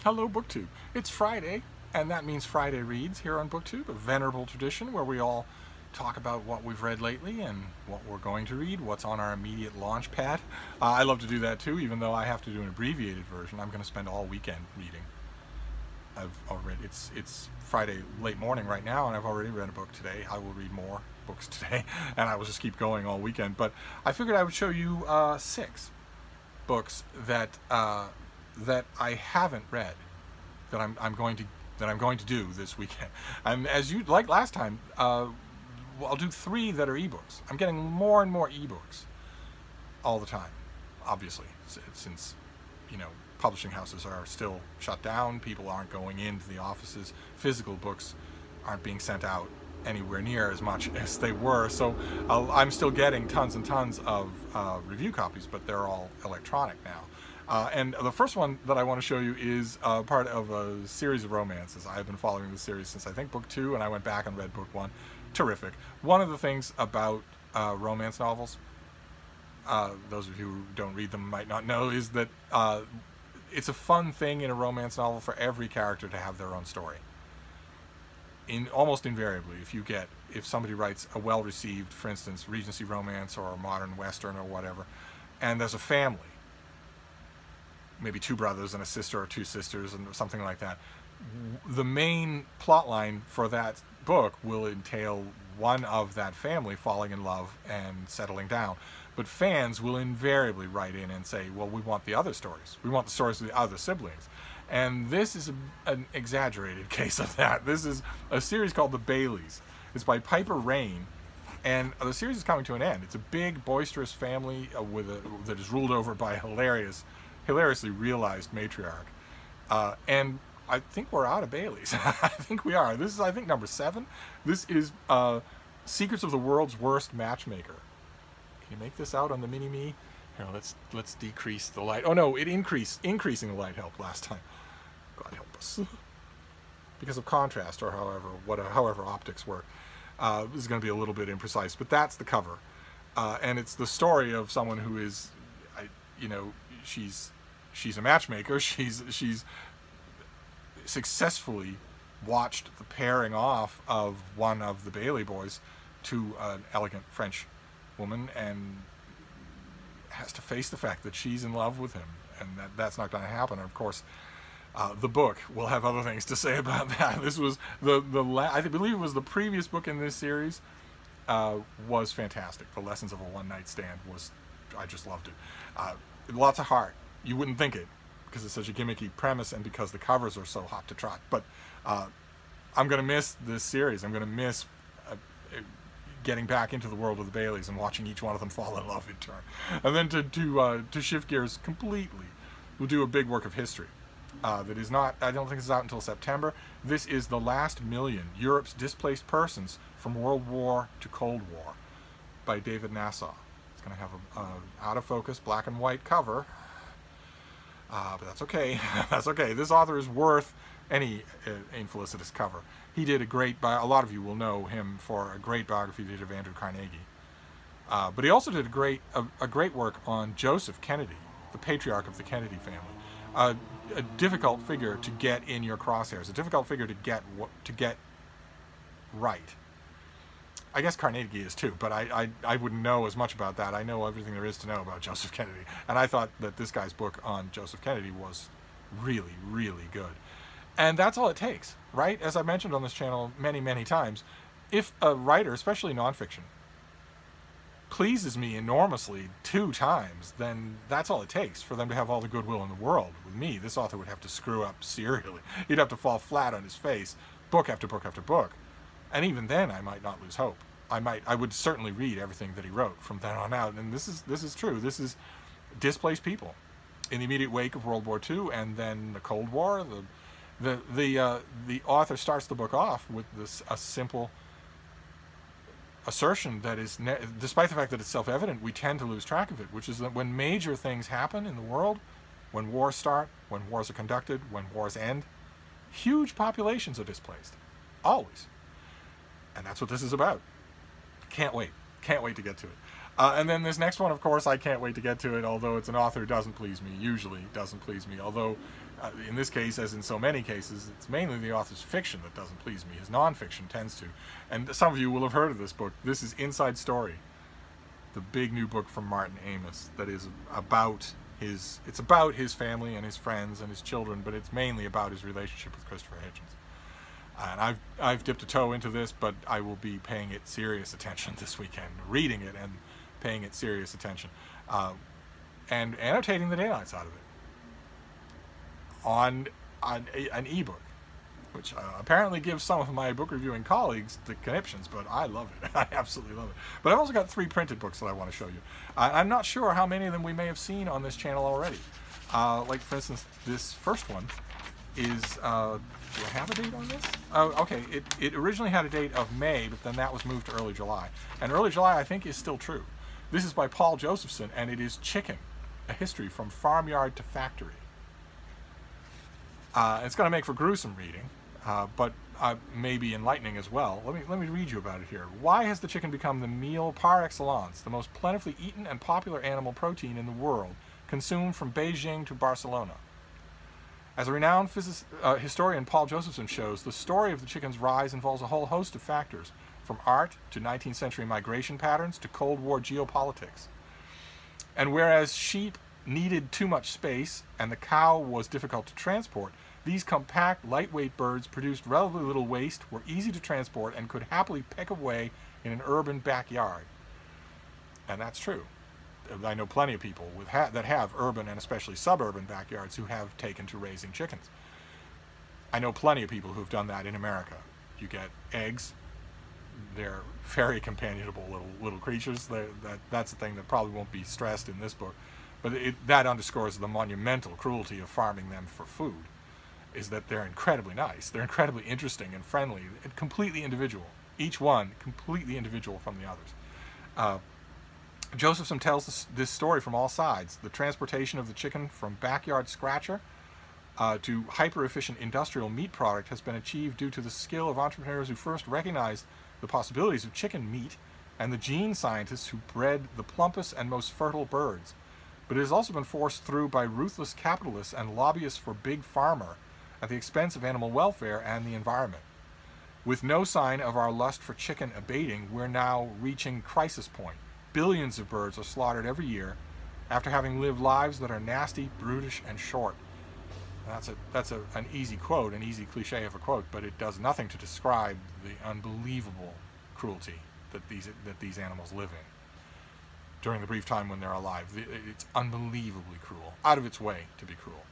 Hello, BookTube. It's Friday, and that means Friday Reads here on BookTube, a venerable tradition where we all talk about what we've read lately and what we're going to read, what's on our immediate launch pad. I love to do that too, even though I have to do an abbreviated version. I'm going to spend all weekend reading. It's Friday late morning right now, and I've already read a book today. I will read more books today, and I will just keep going all weekend. But I figured I would show you 6 books that I haven't read that I'm going to do this weekend. And as you like last time, I'll do 3 that are ebooks. I'm getting more and more ebooks all the time, obviously, since publishing houses are still shut down. People aren't going into the offices. Physical books aren't being sent out anywhere near as much as they were. So I'm still getting tons and tons of review copies, but they're all electronic now. And the first one that I want to show you is part of a series of romances. I've been following this series since I think book 2, and I went back and read book 1. Terrific. One of the things about romance novels, those of you who don't read them might not know, is that it's a fun thing in a romance novel for every character to have their own story. Almost invariably, if somebody writes a well-received, for instance, Regency romance or a modern Western or whatever, and there's a family, maybe 2 brothers and a sister or 2 sisters and something like that, the main plot line for that book will entail one of that family falling in love and settling down. But fans will invariably write in and say, well, we want the other stories. We want the stories of the other siblings. And this is an exaggerated case of that. This is a series called The Baileys. It's by Piper Rain, and the series is coming to an end. It's a big, boisterous family that is ruled over by a hilariously realized matriarch. And I think we're out of Baileys. I think we are. This is, I think, number 7. This is Secrets of the World's Worst Matchmaker. Can you make this out on the mini-me? Here, let's decrease the light. Oh no, increasing the light helped last time. God help us. Because of contrast, or however optics work. This is going to be a little bit imprecise, but that's the cover. And it's the story of someone who is, she's a matchmaker. She's successfully watched the pairing off of one of the Bailey boys to an elegant French woman, and has to face the fact that she's in love with him, and that's not going to happen. And of course, the book will have other things to say about that. This was I believe it was the previous book in this series, was fantastic. The Lessons of a One-Night Stand I just loved it. Lots of heart. You wouldn't think it, because it's such a gimmicky premise and because the covers are so hot to trot. But I'm going to miss this series. I'm going to miss getting back into the world of the Baileys and watching each one of them fall in love in turn. And then to shift gears completely, we'll do a big work of history that is not, I don't think it's out until September. This is The Last Million, Europe's Displaced Persons from World War to Cold War by David Nassau. It's going to have an out-of-focus black and white cover, but that's okay. That's okay. This author is worth any infelicitous cover. He did a lot of you will know him for a great biography he did of Andrew Carnegie. But he also did a great work on Joseph Kennedy, the patriarch of the Kennedy family. A difficult figure to get in your crosshairs, a difficult figure to get right. I guess Carnegie is too, but I wouldn't know as much about that. I know everything there is to know about Joseph Kennedy. And I thought that this guy's book on Joseph Kennedy was really, really good. And that's all it takes, right? As I mentioned on this channel many, many times, if a writer, especially nonfiction, pleases me enormously 2 times, then that's all it takes for them to have all the goodwill in the world. With me, this author would have to screw up serially. He'd have to fall flat on his face, book after book after book. And even then, I might not lose hope. I would certainly read everything that he wrote from then on out. And this is true. This is displaced people in the immediate wake of World War II and then the Cold War. The author starts the book off with a simple assertion that is, despite the fact that it's self-evident, we tend to lose track of it, which is that when major things happen in the world, when wars start, when wars are conducted, when wars end, huge populations are displaced. Always. And that's what this is about. Can't wait. Can't wait to get to it. And then this next one, of course, I can't wait to get to it, although it's an author who doesn't please me, usually doesn't please me, although In this case, as in so many cases, it's mainly the author's fiction that doesn't please me. His nonfiction tends to. And some of you will have heard of this book. This is Inside Story, the big new book from Martin Amis that is about it's about his family and his friends and his children, but it's mainly about his relationship with Christopher Hitchens. And I've dipped a toe into this, but I will be paying it serious attention this weekend, reading it and paying it serious attention, and annotating the daylights out of it on an ebook, which apparently gives some of my book reviewing colleagues the conniptions, but I love it. I absolutely love it. But I've also got 3 printed books that I want to show you. I'm not sure how many of them we may have seen on this channel already. Like, for instance, this first one is, do I have a date on this? Oh, okay, it originally had a date of May, but then that was moved to early July. And early July, I think, is still true. This is by Paul Josephson, and it is Chicken, a history from farmyard to factory. It's going to make for gruesome reading, but maybe enlightening as well. Let me read you about it here. Why has the chicken become the meal par excellence, the most plentifully eaten and popular animal protein in the world, consumed from Beijing to Barcelona? As a renowned historian, Paul Josephson shows, the story of the chicken's rise involves a whole host of factors, from art to 19th century migration patterns to Cold War geopolitics. And whereas sheep needed too much space and the cow was difficult to transport, these compact, lightweight birds produced relatively little waste, were easy to transport, and could happily peck away in an urban backyard. And that's true. I know plenty of people that have urban and especially suburban backyards who have taken to raising chickens. I know plenty of people who've done that in America. You get eggs. They're very companionable little creatures. That's the thing that probably won't be stressed in this book. But that underscores the monumental cruelty of farming them for food, is that they're incredibly nice. They're incredibly interesting and friendly, and completely individual. Each one completely individual from the others. Josephson tells this story from all sides. The transportation of the chicken from backyard scratcher to hyper-efficient industrial meat product has been achieved due to the skill of entrepreneurs who first recognized the possibilities of chicken meat and the gene scientists who bred the plumpest and most fertile birds. But it has also been forced through by ruthless capitalists and lobbyists for Big Pharma at the expense of animal welfare and the environment. With no sign of our lust for chicken abating, we're now reaching crisis point. Billions of birds are slaughtered every year after having lived lives that are nasty, brutish, and short. That's an easy quote, an easy cliche of a quote, but it does nothing to describe the unbelievable cruelty that these animals live in during the brief time when they're alive. It's unbelievably cruel, out of its way to be cruel.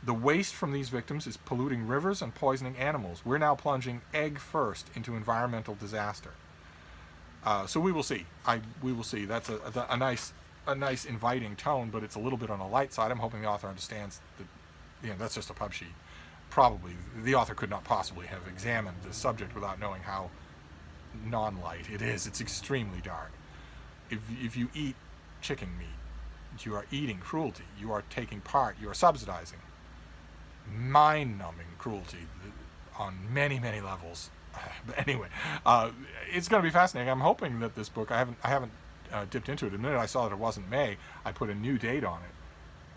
The waste from these victims is polluting rivers and poisoning animals. We're now plunging egg first into environmental disaster. So we will see. We will see. That's a nice inviting tone, but it's a little bit on the light side. I'm hoping the author understands that, that's just a pub sheet. Probably the author could not possibly have examined this subject without knowing how non-light it is. It's extremely dark. If you eat chicken meat, you are eating cruelty. You are taking part. You are subsidizing mind-numbing cruelty on many, many levels. But anyway, it's going to be fascinating. I'm hoping that this book, I haven't dipped into it. The minute I saw that it wasn't May, I put a new date on it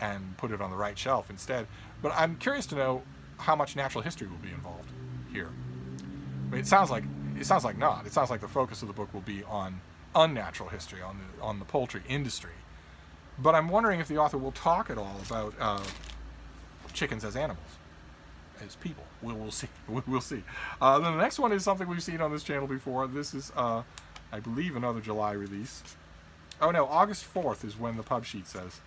and put it on the right shelf instead. But I'm curious to know how much natural history will be involved here. I mean, it sounds like not. It sounds like the focus of the book will be on unnatural history, on the poultry industry. But I'm wondering if the author will talk at all about chickens as animals, as people. We'll see. We'll see. Then the next one is something we've seen on this channel before. This is, I believe, another July release. Oh no, August 4th is when the pub sheet says.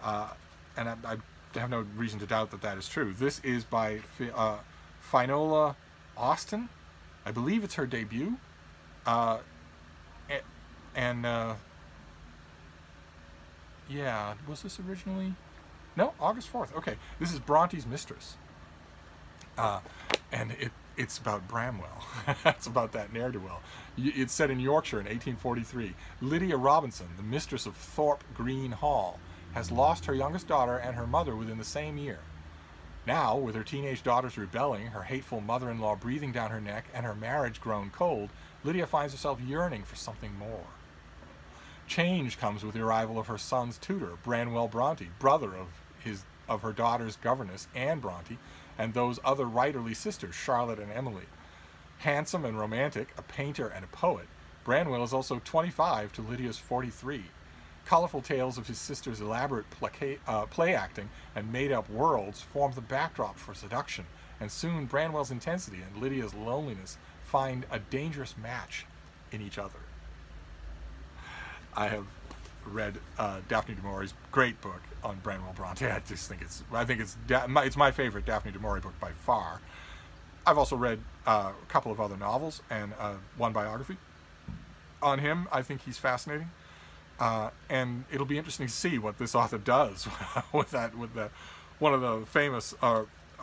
And I have no reason to doubt that that is true. This is by Finola Austin. I believe it's her debut. Yeah, was this originally? No, August 4th. Okay, this is Bronte's Mistress. And it's about Bramwell. It's about that ne'er-do-well. It's set in Yorkshire in 1843. Lydia Robinson, the mistress of Thorpe Green Hall, has lost her youngest daughter and her mother within the same year. Now, with her teenage daughters rebelling, her hateful mother-in-law breathing down her neck, and her marriage grown cold, Lydia finds herself yearning for something more. Change comes with the arrival of her son's tutor, Branwell Bronte, brother of of her daughter's governess, Anne Bronte, and those other writerly sisters, Charlotte and Emily. Handsome and romantic, a painter and a poet, Branwell is also 25 to Lydia's 43. Colorful tales of his sister's elaborate play acting and made-up worlds form the backdrop for seduction, and soon Branwell's intensity and Lydia's loneliness find a dangerous match in each other. I have read Daphne du Maurier's great book on Branwell Bronte. I think it's my favorite Daphne du Maurier book by far. I've also read a couple of other novels and one biography on him. I think he's fascinating, and it'll be interesting to see what this author does with one of the famous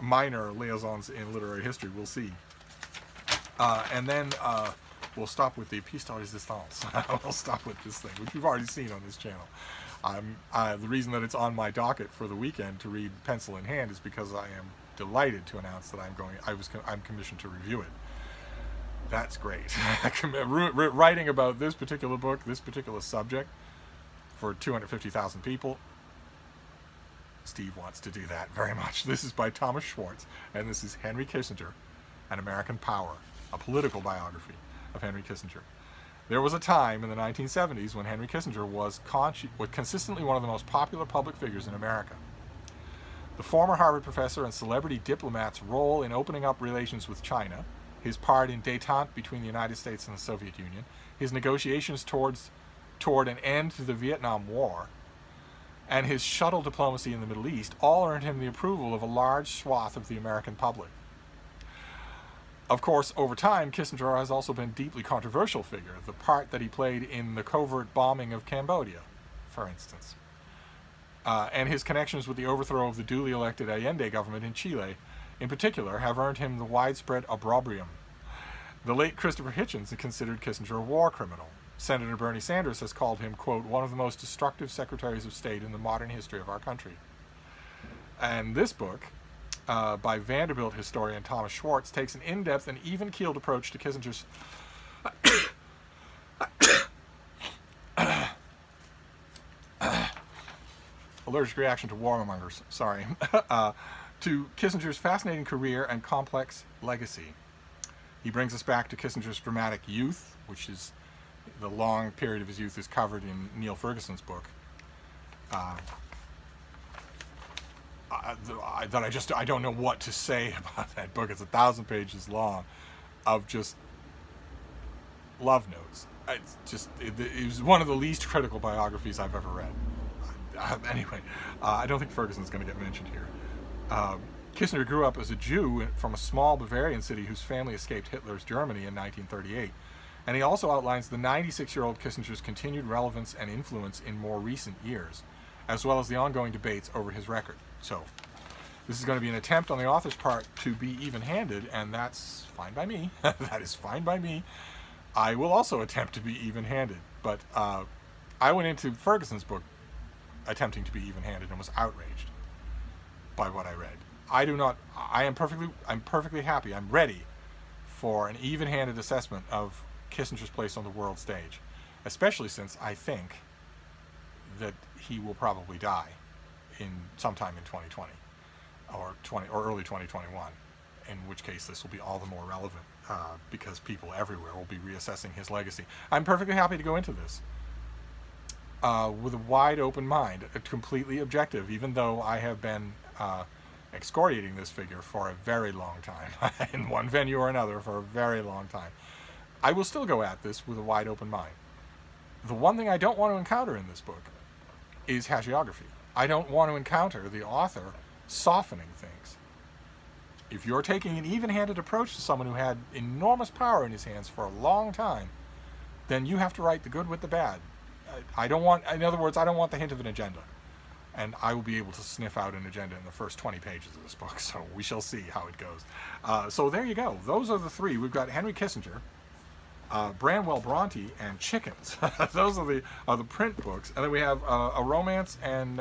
minor liaisons in literary history. We'll see, and then we'll stop with the pièce de résistance. We'll stop with this thing, which we've already seen on this channel. The reason that it's on my docket for the weekend to read pencil in hand is because I am delighted to announce that I'm commissioned to review it. That's great. Writing about this particular book, this particular subject, for 250,000 people, Steve wants to do that very much. This is by Thomas Schwartz, and this is Henry Kissinger, An American Power, a political biography of Henry Kissinger. There was a time in the 1970s when Henry Kissinger was consistently one of the most popular public figures in America. The former Harvard professor and celebrity diplomat's role in opening up relations with China, his part in détente between the United States and the Soviet Union, his negotiations toward an end to the Vietnam War, and his shuttle diplomacy in the Middle East all earned him the approval of a large swath of the American public. Of course, over time, Kissinger has also been a deeply controversial figure, the part that he played in the covert bombing of Cambodia, for instance. And his connections with the overthrow of the duly elected Allende government in Chile, in particular, have earned him the widespread opprobrium. The late Christopher Hitchens considered Kissinger a war criminal. Senator Bernie Sanders has called him, quote, one of the most destructive secretaries of state in the modern history of our country. And this book, by Vanderbilt historian Thomas Schwartz, takes an in-depth and even-keeled approach to Kissinger's allergic reaction to warmongers, sorry, to Kissinger's fascinating career and complex legacy. He brings us back to Kissinger's dramatic youth, which is the long period of his youth is covered in Neil Ferguson's book. I don't know what to say about that book. It's 1,000 pages long of just love notes. It was one of the least critical biographies I've ever read. Anyway, I don't think Ferguson's going to get mentioned here. Kissinger grew up as a Jew from a small Bavarian city whose family escaped Hitler's Germany in 1938. And he also outlines the 96-year-old Kissinger's continued relevance and influence in more recent years, as well as the ongoing debates over his record. So, this is going to be an attempt on the author's part to be even-handed, and that's fine by me. That is fine by me. I will also attempt to be even-handed, but I went into Ferguson's book attempting to be even-handed and was outraged by what I read. I'm perfectly happy. I'm ready for an even-handed assessment of Kissinger's place on the world stage, especially since I think that he will probably die sometime in 2020 or early 2021, in which case this will be all the more relevant because people everywhere will be reassessing his legacy. I'm perfectly happy to go into this with a wide open mind, completely objective, even though I have been excoriating this figure for a very long time, in one venue or another for a very long time. I will still go at this with a wide open mind. The one thing I don't want to encounter in this book is hagiography. I don't want to encounter the author softening things. If you're taking an even-handed approach to someone who had enormous power in his hands for a long time, then you have to write the good with the bad. In other words, I don't want the hint of an agenda. And I will be able to sniff out an agenda in the first 20 pages of this book, so we shall see how it goes. So there you go. Those are the three. We've got Henry Kissinger, Branwell Bronte, and Chickens. Those are the print books. And then we have a romance and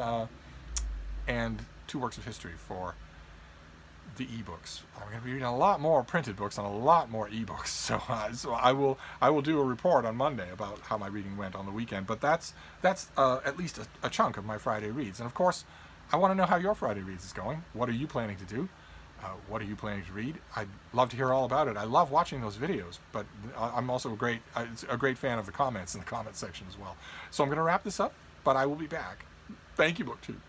two works of history for the ebooks. I'm going to be reading a lot more printed books and a lot more ebooks. So I will do a report on Monday about how my reading went on the weekend. But that's at least a chunk of my Friday reads. And of course, I want to know how your Friday Reads is going. What are you planning to do? What are you planning to read? I'd love to hear all about it. I love watching those videos, but I'm also a great fan of the comments in the comment section as well. So I'm going to wrap this up, but I will be back. Thank you, BookTube.